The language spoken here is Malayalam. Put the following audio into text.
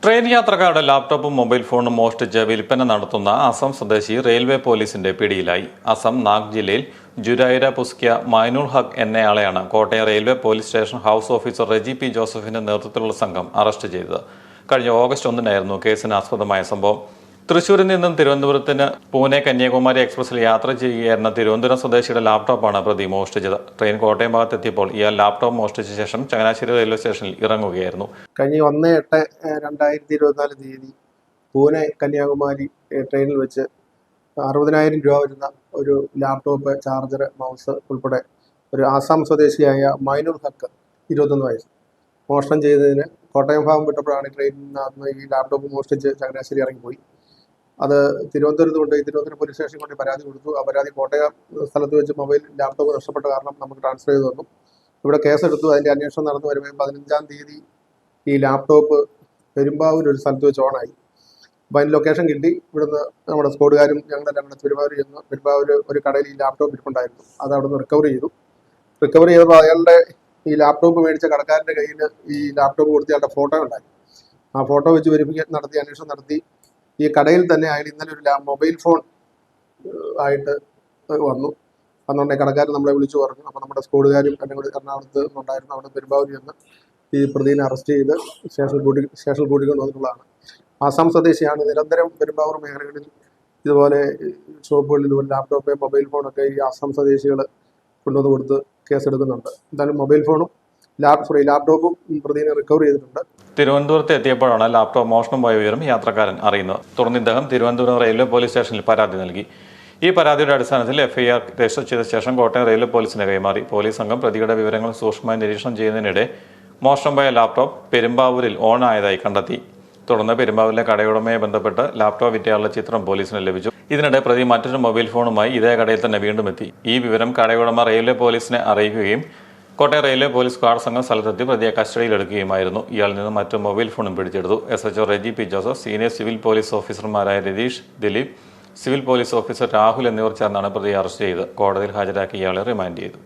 ട്രെയിൻ യാത്രക്കാരുടെ ലാപ്ടോപ്പും മൊബൈൽ ഫോണും മോഷ്ടിച്ച് വിൽപ്പന നടത്തുന്ന അസം സ്വദേശി റെയിൽവേ പോലീസിന്റെ പിടിയിലായി. അസം നാഗ് ജില്ലയിൽ ജുരൈര പുസ്കിയ മൈനുൾ ഹഖ് എന്നയാളെയാണ് Kottayam railway police station house officer Reji P ജോസഫിന്റെ നേതൃത്വത്തിലുള്ള സംഘം അറസ്റ്റ് ചെയ്തത്. കഴിഞ്ഞ ഓഗസ്റ്റ് 1-നായിരുന്നു കേസിന് ആസ്പദമായ സംഭവം. തൃശൂരിൽ നിന്നും തിരുവനന്തപുരത്തിന് പൂനെ കന്യാകുമാരി എക്സ്പ്രസിൽ യാത്ര ചെയ്യുകയായിരുന്ന തിരുവനന്തപുരം സ്വദേശിയുടെ ലാപ്ടോപ്പാണ് പ്രതി മോഷ്ടിച്ചത്. ട്രെയിൻ കോട്ടയം ഭാഗത്തെത്തിയപ്പോൾ ഇയാൾ ലാപ്ടോപ്പ് മോഷ്ടിച്ച ശേഷം ചങ്ങനാശ്ശേരി റെയിൽവേ സ്റ്റേഷനിൽ ഇറങ്ങുകയായിരുന്നു. കഴിഞ്ഞ 1/8/2024 പൂനെ കന്യാകുമാരി ട്രെയിനിൽ വെച്ച് 60,000 രൂപ വരുന്ന ഒരു ലാപ്ടോപ്പ്, ചാർജർ, മൗസ് ഉൾപ്പെടെ ഒരു ആസാം സ്വദേശിയായ മൈനുൾ ഹക്ക് 21 വയസ്സ് മോഷണം ചെയ്തതിന് കോട്ടയം ഭാഗം വിട്ടപ്പോഴാണ് ട്രെയിനിൽ നിന്ന് ഈ ലാപ്ടോപ്പ് മോഷ്ടിച്ച് ചങ്ങനാശ്ശേരി ഇറങ്ങിപ്പോയി. അത് തിരുവനന്തപുരം പോലീസ് സ്റ്റേഷനിൽ കൊണ്ട് പരാതി കൊടുത്തു. ആ പരാതി കോട്ടയം സ്ഥലത്ത് വെച്ച് ലാപ്ടോപ്പ് നഷ്ടപ്പെട്ട കാരണം നമുക്ക് ട്രാൻസ്ഫർ ചെയ്ത് തന്നു. ഇവിടെ കേസെടുത്തു. അതിൻ്റെ അന്വേഷണം നടന്നു വരുമ്പോൾ 15-ാം തീയതി ഈ ലാപ്ടോപ്പ് പെരുമ്പാവൂർ ഒരു സ്ഥലത്ത് വെച്ച് ഓണായി. അപ്പോൾ അതിന് ലൊക്കേഷൻ കിട്ടി. ഇവിടുന്ന് നമ്മുടെ സ്കോഡുകാരും ഞങ്ങളെല്ലാം കൂടെ പെരുമ്പാവൂർ ഒരു കടയിൽ ഈ ലാപ്ടോപ്പ് ഇരിപ്പുണ്ടായിരുന്നു. അത് അവിടെ നിന്ന് റിക്കവർ ചെയ്തപ്പോൾ അയാളുടെ ഈ ലാപ്ടോപ്പ് മേടിച്ച കടക്കാരൻ്റെ കയ്യിൽ ഈ ലാപ്ടോപ്പ് കൊടുത്ത് അയാളുടെ ഫോട്ടോ ഉണ്ടായി. ആ ഫോട്ടോ വെച്ച് വെരിഫിക്കേഷൻ നടത്തി, അന്വേഷണം നടത്തി. ഈ കടയിൽ തന്നെ അയാൾ ഇന്നലെ ഒരു മൊബൈൽ ഫോൺ ആയിട്ട് വന്നുകൊണ്ടേ കടക്കാരൻ നമ്മളെ വിളിച്ചു പറഞ്ഞു. അപ്പോൾ നമ്മുടെ സ്കോഡുകാരും എന്നെ കൂടി എറണാകുളത്ത് ഉണ്ടായിരുന്നു. അവിടെ പെരുമ്പാവൂരിൽ നിന്ന് ഈ പ്രതിനെ അറസ്റ്റ് ചെയ്ത് സ്റ്റേഷനിൽ കൂട്ടിക്കൊണ്ട് വന്നിട്ടുള്ളതാണ്. ആസാം സ്വദേശിയാണ്. നിരന്തരം പെരുമ്പാവൂർ മേഖലകളിൽ ഇതുപോലെ ഷോപ്പുകളിൽ ഇതുപോലെ ലാപ്ടോപ്പ്, മൊബൈൽ ഫോണൊക്കെ ഈ ആസാം സ്വദേശികൾ കൊണ്ടുവന്ന് കൊടുത്ത് കേസെടുക്കുന്നുണ്ട്. എന്തായാലും മൊബൈൽ ഫോണും ലാപ്ടോപ്പും പ്രതിനെ റിക്കവർ ചെയ്തിട്ടുണ്ട്. തിരുവനന്തപുരത്ത് എത്തിയപ്പോഴാണ് ലാപ്ടോപ്പ് മോഷണം പോയ വിവരം യാത്രക്കാരൻ അറിയുന്നത്. തുടർന്ന് ഇദ്ദേഹം തിരുവനന്തപുരം റെയിൽവേ പോലീസ് സ്റ്റേഷനിൽ പരാതി നൽകി. ഈ പരാതിയുടെ അടിസ്ഥാനത്തിൽ FIR രജിസ്റ്റർ ചെയ്ത ശേഷം കോട്ടയം റെയിൽവേ പോലീസിന് കൈമാറി. പോലീസ് സംഘം പ്രതിയുടെ വിവരങ്ങൾ സൂക്ഷ്മമായി നിരീക്ഷണം ചെയ്യുന്നതിനിടെ മോഷണം പോയ ലാപ്ടോപ്പ് പെരുമ്പാവൂരിൽ ഓൺ ആയതായി കണ്ടെത്തി. തുടർന്ന് പെരുമ്പാവൂരിലെ കടയുടമയെ ബന്ധപ്പെട്ട് ലാപ്ടോപ്പ് വിറ്റയാളുടെ ചിത്രം പോലീസിന് ലഭിച്ചു. ഇതിനിടെ പ്രതി മറ്റൊരു മൊബൈൽ ഫോണുമായി ഇതേ കടയിൽ തന്നെ വീണ്ടും എത്തി. ഈ വിവരം കടയുടമ റെയിൽവേ പോലീസിനെ അറിയിക്കുകയും കോട്ടയം റെയിൽവേ പോലീസ് സ്ക്വാഡ് സംഘം സ്ഥലത്തെത്തി പ്രതിയെ കസ്റ്റഡിയിലെടുക്കുകയുമായിരുന്നു. ഇയാളിൽ നിന്ന് മറ്റു മൊബൈൽ ഫോണും പിടിച്ചെടുത്തു. SHO Reji P Joseph, senior civil police ഓഫീസർമാരായ Ratheesh, Dileep, civil police officer Rahul എന്നിവർ ചേർന്നാണ് പ്രതിയെ അറസ്റ്റ് ചെയ്ത് കോടതിയിൽ ഹാജരാക്കി ഇയാളെ റിമാൻഡ് ചെയ്തു.